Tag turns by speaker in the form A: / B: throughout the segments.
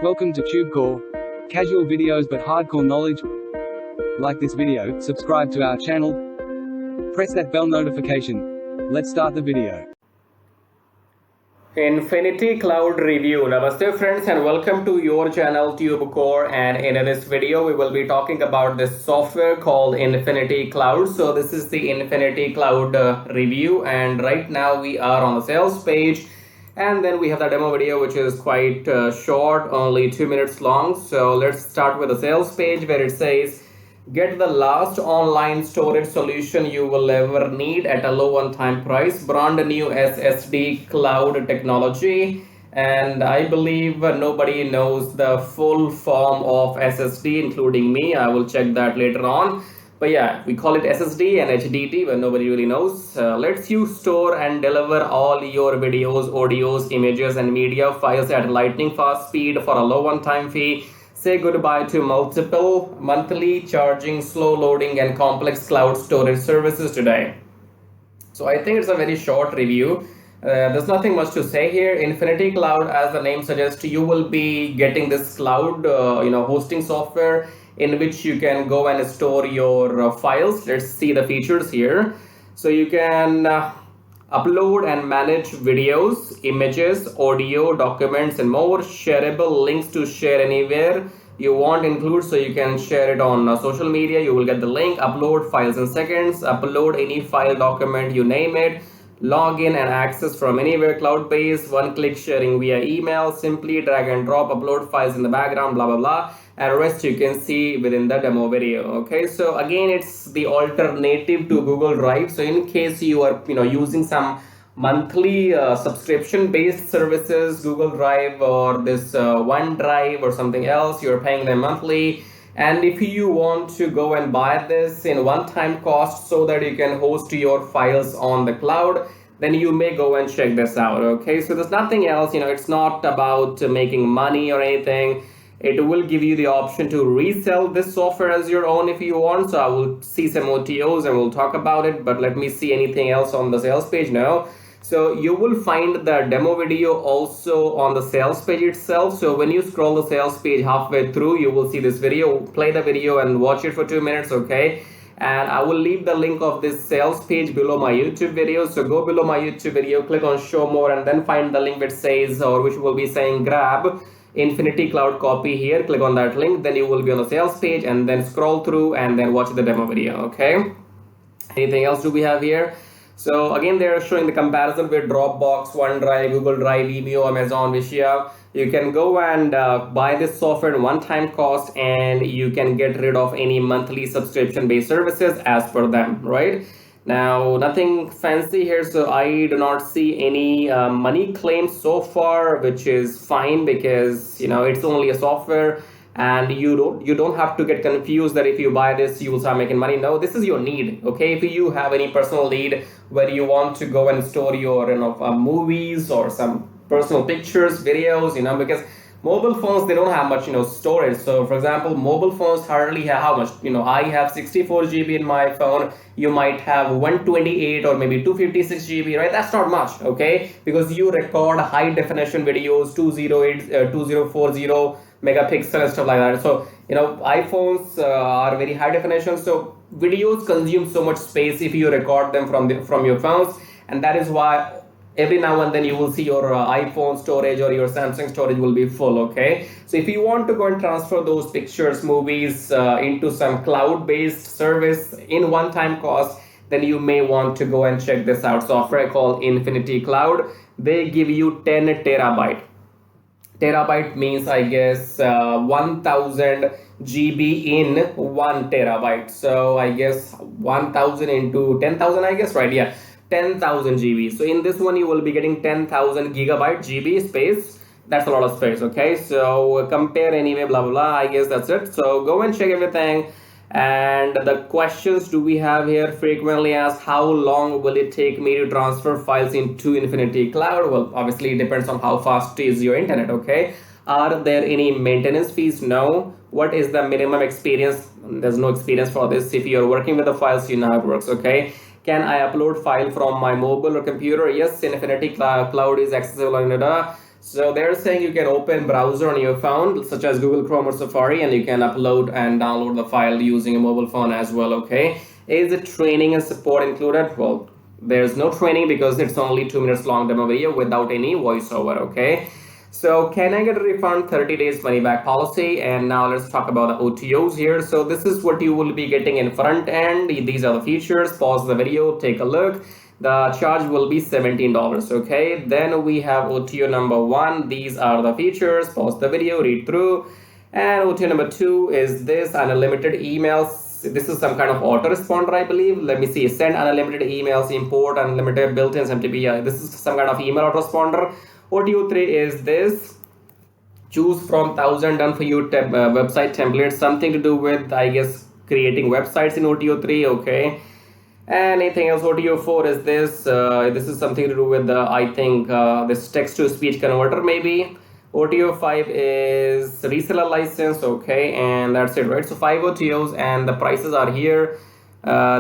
A: Welcome to TubeCore. Casual videos but hardcore knowledge. Like this video, subscribe to our channel, press that bell notification. Let's start the video.
B: InfinityCloud review. Namaste friends and welcome to your channel TubeCore, and in this video we will be talking about this software called InfinityCloud. So this is the InfinityCloud review, and right now we are on the sales page. And then we have the demo video, which is quite short, only 2 minutes long. So let's start with the sales page where it says, get the last online storage solution you will ever need at a low one-time price. Brand new SSD cloud technology. And I believe nobody knows the full form of SSD, including me. I will check that later on. But yeah, we call it SSD and HDD, but nobody really knows. Lets you store and deliver all your videos, audios, images, and media files at lightning fast speed for a low one-time fee. Say goodbye to multiple monthly charging, slow loading, and complex cloud storage services today. So I think it's a very short review. There's nothing much to say here. InfinityCloud, as the name suggests, you will be getting this cloud, hosting software in which you can go and store your files. Let's see the features here. So you can upload and manage videos, images, audio, documents, and more. Shareable links to share anywhere you want include, so you can share it on social media. You will get the link. Upload files in seconds. Upload any file, document, you name it. Log in and access from anywhere, cloud-based, one-click sharing via email. Simply drag and drop, upload files in the background, blah blah blah, and rest you can see within the demo video. Okay, so again, it's the alternative to Google Drive. So in case you are using some monthly subscription-based services, Google Drive or this OneDrive or something else, you're paying them monthly. And if you want to go and buy this in one-time cost so that you can host your files on the cloud, then you may go and check this out. Okay, so there's nothing else. It's not about making money or anything. It will give you the option to resell this software as your own if you want. So I will see some OTOs and we'll talk about it, but let me see anything else on the sales page now. So you will find the demo video also on the sales page itself. So when you scroll the sales page halfway through, you will see this video. Play the video and watch it for 2 minutes, okay? And I will leave the link of this sales page below my YouTube video. So go below my YouTube video, click on show more, and then find the link which says, or which will be saying grab InfinityCloud copy here. Click on that link, then you will be on the sales page, and then scroll through and then watch the demo video. Okay, anything else do we have here? So again, they're showing the comparison with Dropbox, OneDrive, Google Drive, Vimeo, Amazon, Vishia. You can go and buy this software in one-time cost, and you can get rid of any monthly subscription-based services as per them, right? Now, nothing fancy here, so I do not see any money claims so far, which is fine because it's only a software, and you don't have to get confused that if you buy this you will start making money. No, this is your need. Okay, if you have any personal need where you want to go and store your movies or some personal pictures, videos, because mobile phones, they don't have much storage. So for example, mobile phones hardly have how much. I have 64 GB in my phone. You might have 128 or maybe 256 GB, right? That's not much, okay? Because you record high definition videos, 2040 megapixel and stuff like that. So iPhones are very high definition, so videos consume so much space if you record them from your phones, and that is why every now and then you will see your iPhone storage or your Samsung storage will be full. Okay, so if you want to go and transfer those pictures, movies into some cloud-based service in one-time cost, then you may want to go and check this out. Software called InfinityCloud. They give you 10 terabyte. Terabyte means, I guess, 1000 GB in 1 terabyte. So I guess 1000 into 10,000, I guess, right? Yeah, 10,000 GB. So in this one, you will be getting 10,000 gigabyte GB space. That's a lot of space, okay? So compare anyway, blah, blah, blah. I guess that's it. So go and check everything. And the questions do we have here frequently asked: how long will it take me to transfer files into InfinityCloud? Well, obviously it depends on how fast is your internet, okay? Are there any maintenance fees? No. What is the minimum experience? There's no experience for this. If you're working with the files, you know how it works, okay? Can I upload file from my mobile or computer? Yes, InfinityCloud is accessible on So they're saying you can open browser on your phone, such as Google Chrome or Safari, and you can upload and download the file using a mobile phone as well. Okay, is it training and support included? Well, there's no training because it's only 2 minutes long demo video without any voiceover. Okay, so can I get a refund? 30 days money back policy. And now let's talk about the OTOs here. So this is what you will be getting in front end. These are the features. Pause the video, take a look. The charge will be $17. Okay, then we have OTO number 1. These are the features. Pause the video, read through. And OTO number 2 is this unlimited emails. This is some kind of autoresponder, I believe. Let me see. Send unlimited emails, import unlimited built-in MTP. This is some kind of email autoresponder. OTO 3 is this. Choose from 1000 done for you website templates. Something to do with, I guess, creating websites in OTO 3. Okay. Anything else? OTO 4 is this. This is something to do with I think this text to speech converter maybe. OTO 5 is reseller license. Okay, and that's it, right? So 5 OTOs and the prices are here.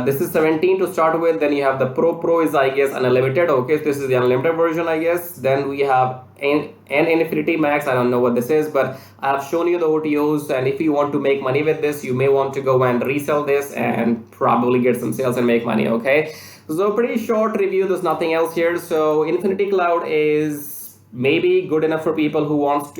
B: This is 17 to start with. Then you have the Pro is, I guess, unlimited. Okay, so this is the unlimited version, I guess. Then we have an Infinity Max. I don't know what this is, but I have shown you the OTOs, and if you want to make money with this, you may want to go and resell this and probably get some sales and make money. Okay, so pretty short review. There's nothing else here. So InfinityCloud is maybe good enough for people who want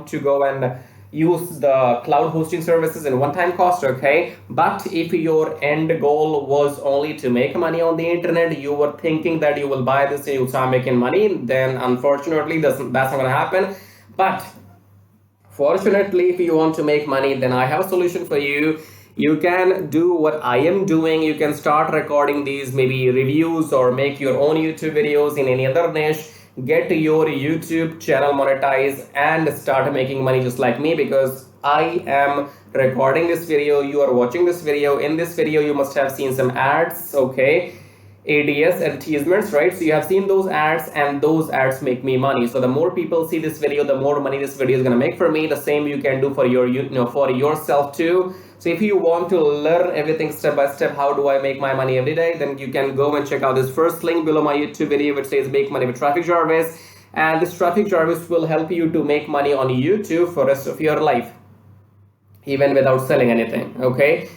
B: to go and use the cloud hosting services in one-time cost. Okay, but if your end goal was only to make money on the internet, you were thinking that you will buy this and you'll start making money, then unfortunately that's not going to happen. But fortunately, if you want to make money, then I have a solution for you. You can do what I am doing. You can start recording these maybe reviews or make your own YouTube videos in any other niche. Get your YouTube channel monetized and start making money just like me, because I am recording this video, you are watching this video. In this video you must have seen some ads, okay, ADS, advertisements, right? So you have seen those ads, and those ads make me money. So the more people see this video, the more money this video is going to make for me. The same you can do for your for yourself too. So if you want to learn everything step by step, how do I make my money every day, then you can go and check out this first link below my YouTube video which says make money with Traffic Jarvis. And this Traffic Jarvis will help you to make money on YouTube for the rest of your life, even without selling anything. Okay,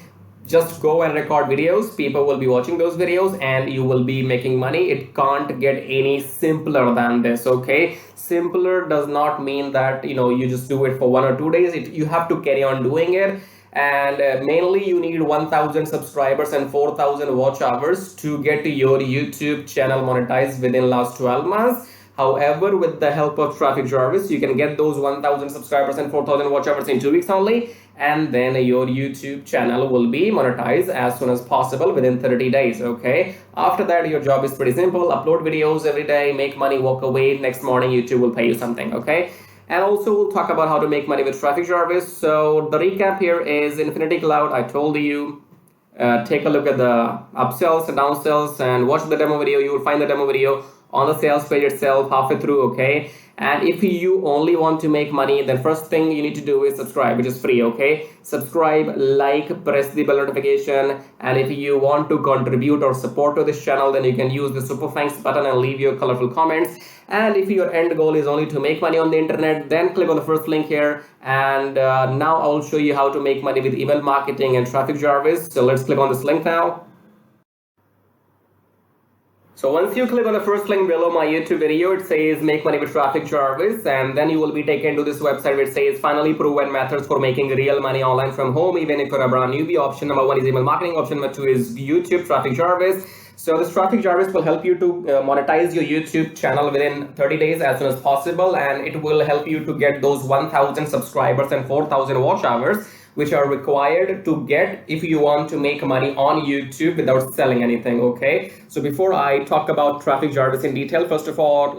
B: just go and record videos. People will be watching those videos and you will be making money. It can't get any simpler than this. Okay, simpler does not mean that you just do it for 1 or 2 days. You have to carry on doing it. And mainly you need 1000 subscribers and 4000 watch hours to get your YouTube channel monetized within last 12 months. However, with the help of Traffic Jarvis, you can get those 1000 subscribers and 4000 watch hours in 2 weeks only, and then your YouTube channel will be monetized as soon as possible within 30 days. Okay, after that your job is pretty simple. Upload videos every day, make money, walk away. Next morning YouTube will pay you something. Okay, and also we'll talk about how to make money with Traffic Jarvis. So the recap here is InfinityCloud. I told you, take a look at the upsells and downsells and watch the demo video. You will find the demo video on the sales page itself halfway through. Okay, and if you only want to make money, then first thing you need to do is subscribe, which is free. Okay, subscribe, like, press the bell notification. And if you want to contribute or support to this channel, then you can use the super thanks button and leave your colorful comments. And if your end goal is only to make money on the internet, then click on the first link here. And now I'll show you how to make money with email marketing and Traffic Jarvis. So let's click on this link now. So once you click on the first link below my YouTube video, it says make money with Traffic Jarvis, and then you will be taken to this website which says finally proven methods for making real money online from home, even if you're a brand newbie. Option number 1 is email marketing. Option number 2 is YouTube Traffic Jarvis. So this Traffic Jarvis will help you to monetize your YouTube channel within 30 days as soon as possible, and it will help you to get those 1000 subscribers and 4000 watch hours, which are required to get if you want to make money on YouTube without selling anything. Okay, so before I talk about Traffic Jarvis in detail, first of all,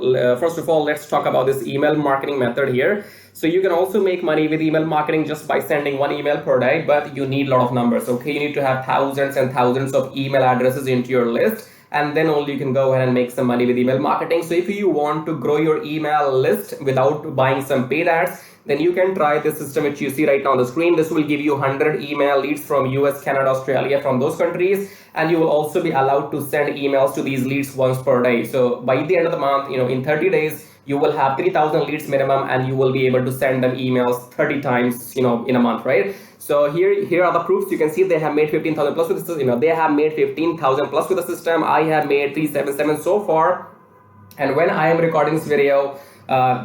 B: let's talk about this email marketing method here. So you can also make money with email marketing just by sending 1 email per day, but you need a lot of numbers. Okay, you need to have thousands and thousands of email addresses into your list, and then only you can go ahead and make some money with email marketing. So if you want to grow your email list without buying some paid ads, then you can try this system which you see right now on the screen. This will give you 100 email leads from US, Canada, Australia, from those countries, and you will also be allowed to send emails to these leads once per day. So by the end of the month, in 30 days, you will have 3,000 leads minimum, and you will be able to send them emails 30 times, in a month, right? So here are the proofs. You can see they have made 15,000 plus with the system. They have made 15,000 plus with the system. I have made 377 so far. And when I am recording this video,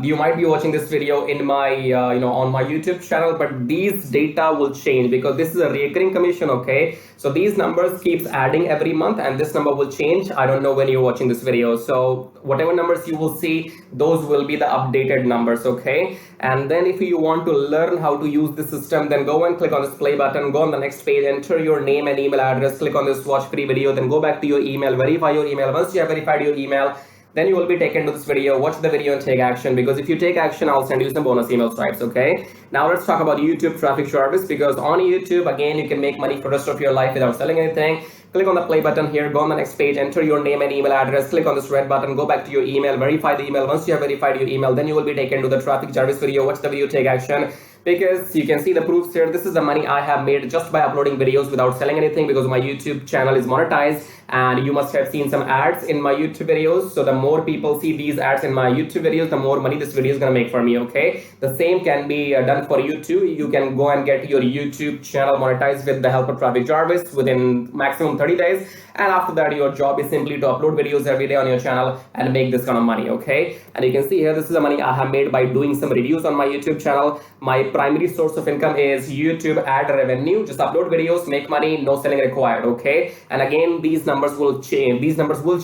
B: you might be watching this video in my on my YouTube channel, but these data will change because this is a recurring commission. Okay, so these numbers keeps adding every month, and this number will change. I don't know when you're watching this video, so whatever numbers you will see, those will be the updated numbers. Okay, and then if you want to learn how to use the system, then go and click on this play button, go on the next page, enter your name and email address, click on this watch free video, then go back to your email, verify your email. Once you have verified your email, then you will be taken to this video. Watch the video and take action, because if you take action, I'll send you some bonus email stripes. Okay, now let's talk about YouTube traffic service, because on YouTube, again, you can make money for the rest of your life without selling anything. Click on the play button here, go on the next page, enter your name and email address, click on this red button, go back to your email, verify the email. Once you have verified your email, then you will be taken to the traffic service video. Watch the video, take action, because you can see the proofs here. This is the money I have made just by uploading videos without selling anything, because my YouTube channel is monetized, and you must have seen some ads in my YouTube videos. So the more people see these ads in my YouTube videos, the more money this video is going to make for me. Okay, the same can be done for you too. You can go and get your YouTube channel monetized with the help of traffic Jarvis within maximum 30 days, and after that your job is simply to upload videos every day on your channel and make this kind of money. Okay, and you can see here, this is the money I have made by doing some reviews on my YouTube channel. My primary source of income is YouTube ad revenue. Just upload videos, make money, no selling required. Okay, and again, these numbers will change. These numbers will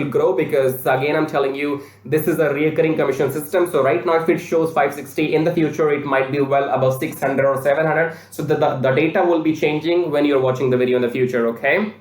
B: grow, because again, I'm telling you, this is a recurring commission system. So right now, if it shows 560, in the future it might be well above 600 or 700. So the data will be changing when you're watching the video in the future. Okay,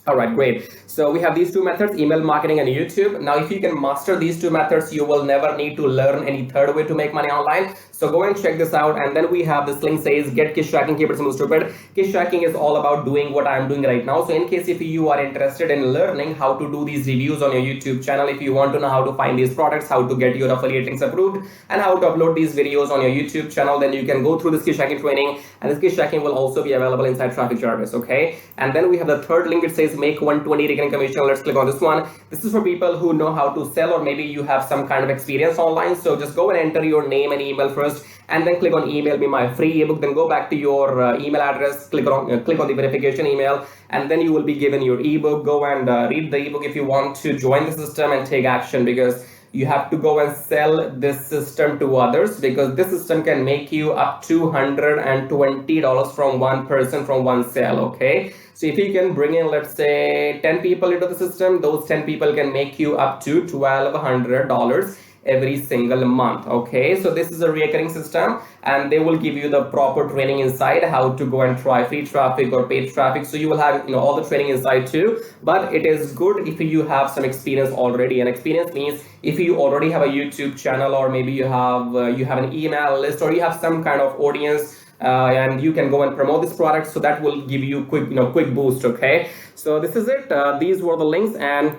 B: all right, great. So we have these two methods, email marketing and YouTube. Now, if you can master these two methods, you will never need to learn any third way to make money online. So go and check this out. And then we have this link says get Kish tracking, keep it simple stupid. Kish tracking is all about doing what I'm doing right now. So in case if you are interested in learning how to do these reviews on your YouTube channel, if you want to know how to find these products, how to get your affiliate links approved, and how to upload these videos on your YouTube channel, then you can go through this Kish tracking training. And this Kish tracking will also be available inside Traffic Jarvis. Okay, and then we have the third link. It says make 120 recurring commission. Let's click on this one. This is for people who know how to sell, or maybe you have some kind of experience online. So just go and enter your name and email first, and then click on email me my free ebook. Then go back to your email address, click on the verification email, and then you will be given your ebook. Go and read the ebook if you want to join the system and take action, because you have to go and sell this system to others, because this system can make you up to $120 from one person, from one sale. Okay, so if you can bring in, let's say, 10 people into the system, those 10 people can make you up to $1,200 every single month. Okay, so this is a recurring system, and they will give you the proper training inside how to go and try free traffic or paid traffic. So you will have all the training inside too, but it is good if you have some experience already. And experience means if you already have a YouTube channel, or maybe you have an email list, or you have some kind of audience, and you can go and promote this product, so that will give you quick boost. Okay, so this is it. These were the links, and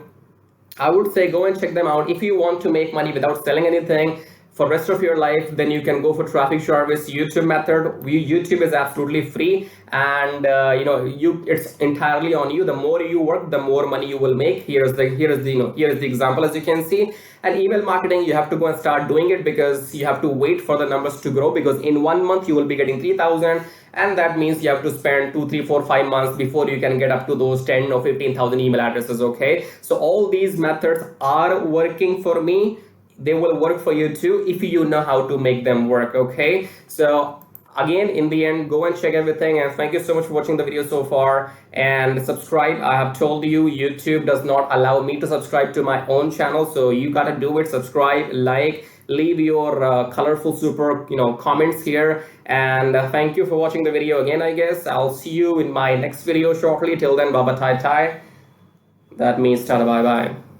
B: I would say go and check them out. If you want to make money without selling anything for the rest of your life, then you can go for Traffic Jarvis YouTube method. YouTube is absolutely free, and it's entirely on you. The more you work, the more money you will make. Here is the example, as you can see. And email marketing, you have to go and start doing it, because you have to wait for the numbers to grow, because in 1 month you will be getting 3,000, and that means you have to spend 2, 3, 4, 5 months before you can get up to those 10 or 15,000 email addresses. Okay, so all these methods are working for me. They will work for you too if you know how to make them work. Okay, so again, in the end, go and check everything, and thank you so much for watching the video so far, and subscribe. I have told you, YouTube does not allow me to subscribe to my own channel, so you gotta do it. Subscribe, like, leave your colorful super comments here, and thank you for watching the video again. I guess I'll see you in my next video shortly. Till then, bye bye, tai tai. That means tada, bye bye.